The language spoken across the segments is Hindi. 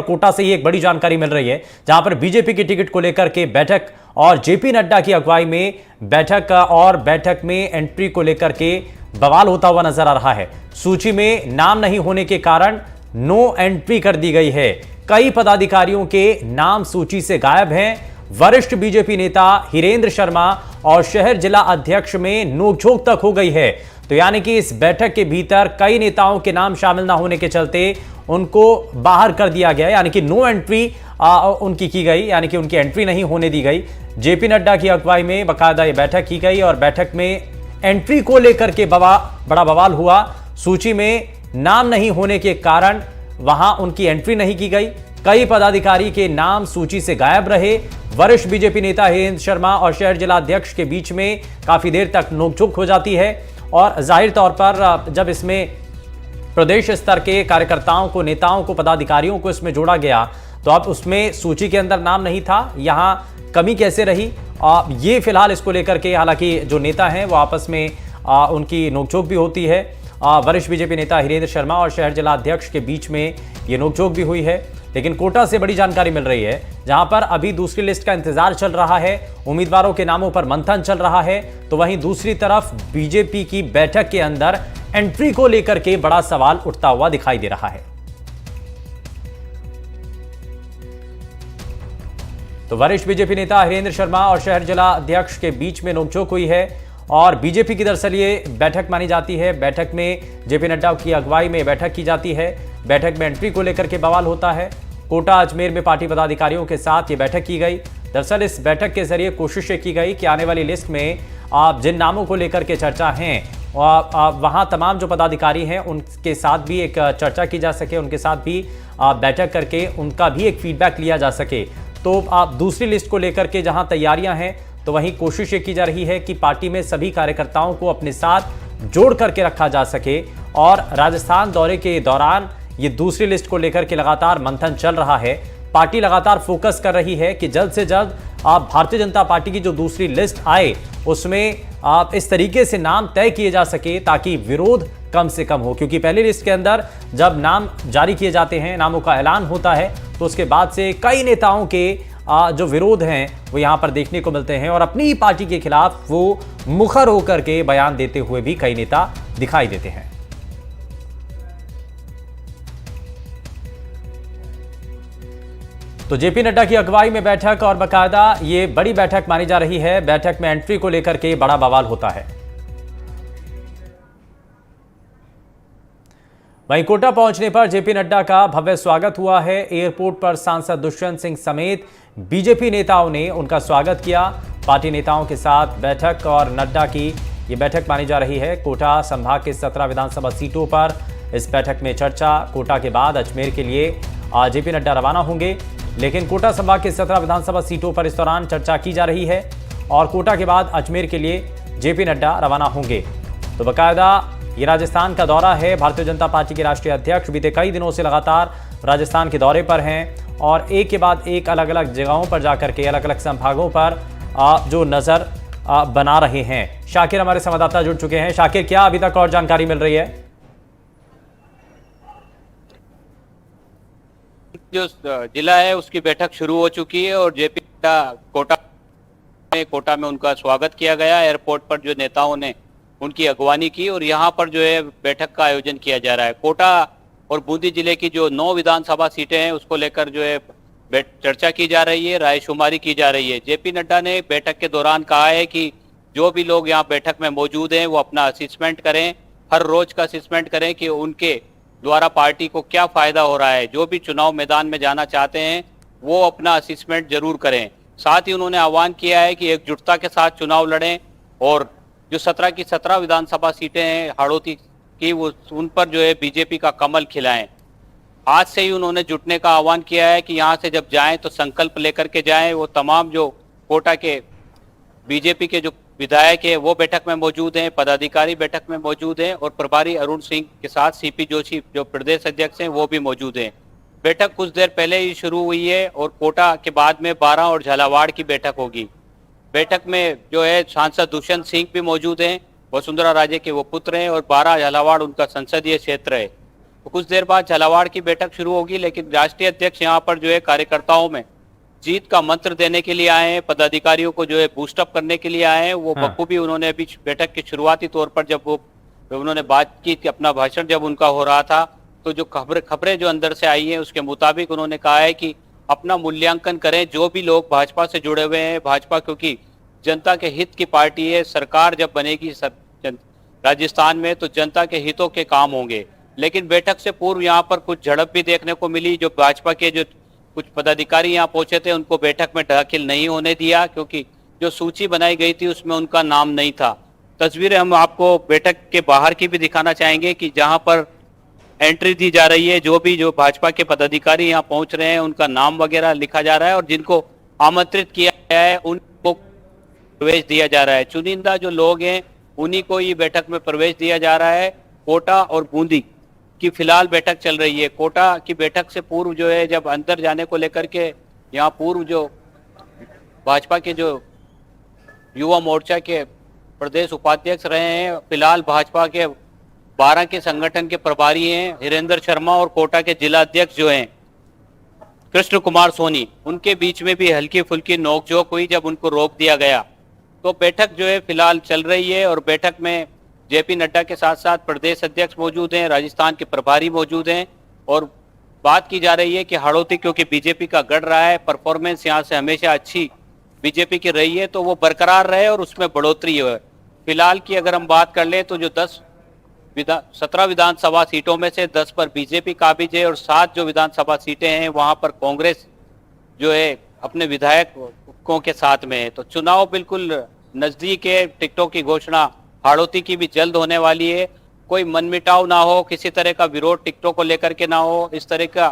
कोटा से ही एक बड़ी जानकारी मिल रही है, जहां पर बीजेपी की टिकट को लेकर के बैठक और जेपी नड्डा की अगुवाई में बैठक और बैठक में एंट्री को लेकर के बवाल होता हुआ नजर आ रहा है। सूची में नाम नहीं होने के कारण नो एंट्री कर दी गई है। कई पदाधिकारियों के नाम सूची से गायब हैं। वरिष्ठ बीजेपी नेता हिरेंद्र शर्मा और शहर जिला अध्यक्ष में नोकझोंक तक हो गई है। तो यानी कि इस बैठक के भीतर कई नेताओं के नाम शामिल ना होने के चलते उनको बाहर कर दिया गया, यानी कि नो एंट्री उनकी की गई, यानी कि उनकी एंट्री नहीं होने दी गई। जेपी नड्डा की अगुवाई में बाकायदा ये बैठक की गई और बैठक में एंट्री को लेकर के बड़ा बवाल हुआ। सूची में नाम नहीं होने के कारण वहां उनकी एंट्री नहीं की गई। कई पदाधिकारी के नाम सूची से गायब रहे। वरिष्ठ बीजेपी नेता हिरेंद्र शर्मा और शहर जिला अध्यक्ष के बीच में काफी देर तक नोकझोंक हो जाती है और जाहिर तौर पर जब इसमें प्रदेश स्तर के कार्यकर्ताओं को, नेताओं को, पदाधिकारियों को इसमें जोड़ा गया तो अब उसमें सूची के अंदर नाम नहीं था। यहां कमी कैसे रही, ये फिलहाल इसको लेकर के हालांकि जो नेता हैं वो आपस में उनकी नोकझोंक भी होती है। वरिष्ठ बीजेपी नेता हिरेंद्र शर्मा और शहर जिला अध्यक्ष के बीच में ये नोकझोंक भी हुई है। लेकिन कोटा से बड़ी जानकारी मिल रही है, जहां पर अभी दूसरी लिस्ट का इंतजार चल रहा है, उम्मीदवारों के नामों पर मंथन चल रहा है, तो वहीं दूसरी तरफ बीजेपी की बैठक के अंदर एंट्री को लेकर के बड़ा सवाल उठता हुआ दिखाई दे रहा है। तो वरिष्ठ बीजेपी नेता हिरेंद्र शर्मा और शहर जिला अध्यक्ष के बीच में नोकझोंक हुई है और बीजेपी की दरअसल ये बैठक मानी जाती है। बैठक में जेपी नड्डा की अगुवाई में बैठक की जाती है। बैठक में एंट्री को लेकर के बवाल होता है। कोटा अजमेर में पार्टी पदाधिकारियों के साथ ये बैठक की गई। दरअसल इस बैठक के जरिए कोशिश की गई कि आने वाली लिस्ट में जिन नामों को लेकर के चर्चा है वहां तमाम जो पदाधिकारी हैं उनके साथ भी एक चर्चा की जा सके, उनके साथ भी बैठक करके उनका भी एक फीडबैक लिया जा सके। तो दूसरी लिस्ट को लेकर के जहां तैयारियां हैं तो वहीं कोशिश ये की जा रही है कि पार्टी में सभी कार्यकर्ताओं को अपने साथ जोड़ करके रखा जा सके। और राजस्थान दौरे के दौरान ये दूसरी लिस्ट को लेकर के लगातार मंथन चल रहा है। पार्टी लगातार फोकस कर रही है कि जल्द से जल्द भारतीय जनता पार्टी की जो दूसरी लिस्ट आए उसमें इस तरीके से नाम तय किए जा सके ताकि विरोध कम से कम हो, क्योंकि पहली लिस्ट के अंदर जब नाम जारी किए जाते हैं, नामों का ऐलान होता है, तो उसके बाद से कई नेताओं के जो विरोध हैं वो यहां पर देखने को मिलते हैं और अपनी ही पार्टी के खिलाफ वो मुखर होकर के बयान देते हुए भी कई नेता दिखाई देते हैं। तो जेपी नड्डा की अगुवाई में बैठक और बाकायदा ये बड़ी बैठक मानी जा रही है। बैठक में एंट्री को लेकर के बड़ा बवाल होता है। वहीं कोटा पहुंचने पर जेपी नड्डा का भव्य स्वागत हुआ है। एयरपोर्ट पर सांसद दुष्यंत सिंह समेत बीजेपी नेताओं ने उनका स्वागत किया। पार्टी नेताओं के साथ बैठक और नड्डा की ये बैठक मानी जा रही है। कोटा संभाग के 17 विधानसभा सीटों पर इस बैठक में चर्चा। कोटा के बाद अजमेर के लिए जेपी नड्डा रवाना होंगे, लेकिन कोटा संभाग के 17 विधानसभा सीटों पर इस दौरान चर्चा की जा रही है और कोटा के बाद अजमेर के लिए जेपी नड्डा रवाना होंगे। तो बाकायदा ये राजस्थान का दौरा है। भारतीय जनता पार्टी के राष्ट्रीय अध्यक्ष बीते कई दिनों से लगातार राजस्थान के दौरे पर हैं और एक के बाद एक अलग अलग जगहों पर जाकर के अलग अलग संभागों पर जो नजर बना रहे हैं। शाकिर हमारे संवाददाता जुड़ चुके हैं। शाकिर, क्या अभी तक और जानकारी मिल रही है? जो जिला है उसकी बैठक शुरू हो चुकी है और जेपी कोटा में उनका स्वागत किया गया। एयरपोर्ट पर जो नेताओं ने उनकी अगवानी की और यहाँ पर जो है बैठक का आयोजन किया जा रहा है। कोटा और बूंदी जिले की जो 9 विधानसभा सीटें हैं उसको लेकर जो है चर्चा की जा रही है, रायशुमारी की जा रही है। जेपी नड्डा ने बैठक के दौरान कहा है कि जो भी लोग यहाँ बैठक में मौजूद हैं वो अपना असेसमेंट करें, हर रोज का असेसमेंट करें कि उनके द्वारा पार्टी को क्या फायदा हो रहा है। जो भी चुनाव मैदान में जाना चाहते हैं वो अपना असेसमेंट जरूर करें। साथ ही उन्होंने आह्वान किया है कि एकजुटता के साथ चुनाव लड़ें और जो 17 की 17 विधानसभा सीटें हैं हाड़ौती की वो उन पर जो है बीजेपी का कमल खिलाएं। आज से ही उन्होंने जुटने का आह्वान किया है कि यहाँ से जब जाएं तो संकल्प लेकर के जाएं। वो तमाम जो कोटा के बीजेपी के जो विधायक है वो बैठक में मौजूद हैं, पदाधिकारी बैठक में मौजूद हैं और प्रभारी अरुण सिंह के साथ सीपी जोशी जो प्रदेश अध्यक्ष हैं वो भी मौजूद हैं। बैठक कुछ देर पहले ही शुरू हुई है और कोटा के बाद में 12 और झालावाड़ की बैठक होगी। बैठक में जो है सांसद दुष्यंत सिंह भी मौजूद हैं, वसुंधरा राजे के वो पुत्र हैं और 12 झालावाड़ उनका संसदीय क्षेत्र है। तो कुछ देर बाद झालावाड़ की बैठक शुरू होगी, लेकिन राष्ट्रीय अध्यक्ष यहाँ पर जो है कार्यकर्ताओं में जीत का मंत्र देने के लिए आए हैं, पदाधिकारियों को जो है बूस्टअप करने के लिए आए हैं। वो हाँ। बखूबी उन्होंने अभी बैठक के शुरुआती तौर पर जब उन्होंने बात की थी, अपना भाषण जब उनका हो रहा था, तो जो खबरें जो अंदर से आई हैं उसके मुताबिक उन्होंने कहा है कि अपना मूल्यांकन करें, जो भी लोग भाजपा से जुड़े हुए हैं, भाजपा क्योंकि जनता के हित की पार्टी है, सरकार जब बनेगी राजस्थान में तो जनता के हितों के काम होंगे। लेकिन बैठक से पूर्व यहाँ पर कुछ झड़प भी देखने को मिली। जो भाजपा के जो कुछ पदाधिकारी यहाँ पहुंचे थे उनको बैठक में दाखिल नहीं होने दिया, क्योंकि जो सूची बनाई गई थी उसमें उनका नाम नहीं था। तस्वीरें हम आपको बैठक के बाहर की भी दिखाना चाहेंगे कि जहां पर एंट्री दी जा रही है, जो भाजपा के पदाधिकारी यहाँ पहुंच रहे हैं उनका नाम वगैरह लिखा जा रहा है और जिनको आमंत्रित किया गया है उनको प्रवेश दिया जा रहा है। चुनिंदा जो लोग हैं उन्हीं को ये बैठक में प्रवेश दिया जा रहा है। कोटा और बूंदी की फिलहाल बैठक चल रही है। कोटा की बैठक से पूर्व जो है, जब अंदर जाने को लेकर के यहाँ पूर्व जो भाजपा के जो युवा मोर्चा के प्रदेश उपाध्यक्ष रहे हैं, फिलहाल भाजपा के 12 के संगठन के प्रभारी हैं हिरेंद्र शर्मा, और कोटा के जिला अध्यक्ष जो हैं कृष्ण कुमार सोनी, उनके बीच में भी हल्की फुल्की नोकझोंक हुई जब उनको रोक दिया गया। तो बैठक जो है फिलहाल चल रही है और बैठक में जेपी नड्डा के साथ साथ प्रदेश अध्यक्ष मौजूद हैं, राजस्थान के प्रभारी मौजूद हैं और बात की जा रही है कि हाड़ौती क्योंकि बीजेपी का गढ़ रहा है, परफॉर्मेंस यहाँ से हमेशा अच्छी बीजेपी की रही है, तो वो बरकरार रहे और उसमें बढ़ोतरी हो। फिलहाल की अगर हम बात कर लें तो जो 17 विधानसभा सीटों में से 10 पर बीजेपी काबिज है और 7 जो विधानसभा सीटें हैं वहां पर कांग्रेस जो है अपने विधायकों के साथ में है। तो चुनाव बिल्कुल नजदीक है। टिकटों की घोषणा हाड़ौती की भी जल्द होने वाली है। कोई मनमिटाव ना हो, किसी तरह का विरोध टिकटों को लेकर के ना हो, इस तरह का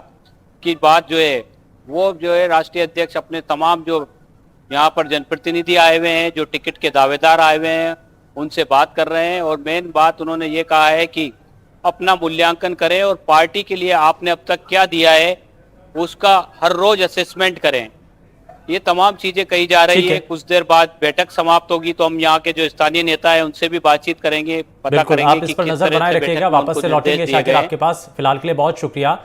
की बात जो है वो जो है राष्ट्रीय अध्यक्ष अपने तमाम जो यहाँ पर जनप्रतिनिधि आए हुए हैं, जो टिकट के दावेदार आए हुए हैं, उनसे बात कर रहे हैं। और मेन बात उन्होंने ये कहा है कि अपना मूल्यांकन करें और पार्टी के लिए आपने अब तक क्या दिया है उसका हर रोज असेसमेंट करें। ये तमाम चीजें कही जा रही है। कुछ देर बाद बैठक समाप्त होगी तो हम यहाँ के जो स्थानीय नेता है उनसे भी बातचीत करेंगे, पता करेंगे आप इस पर नजर बनाए रखिएगा। वापस से लौटेंगे शाकिर आपके पास। फिलहाल के लिए बहुत शुक्रिया।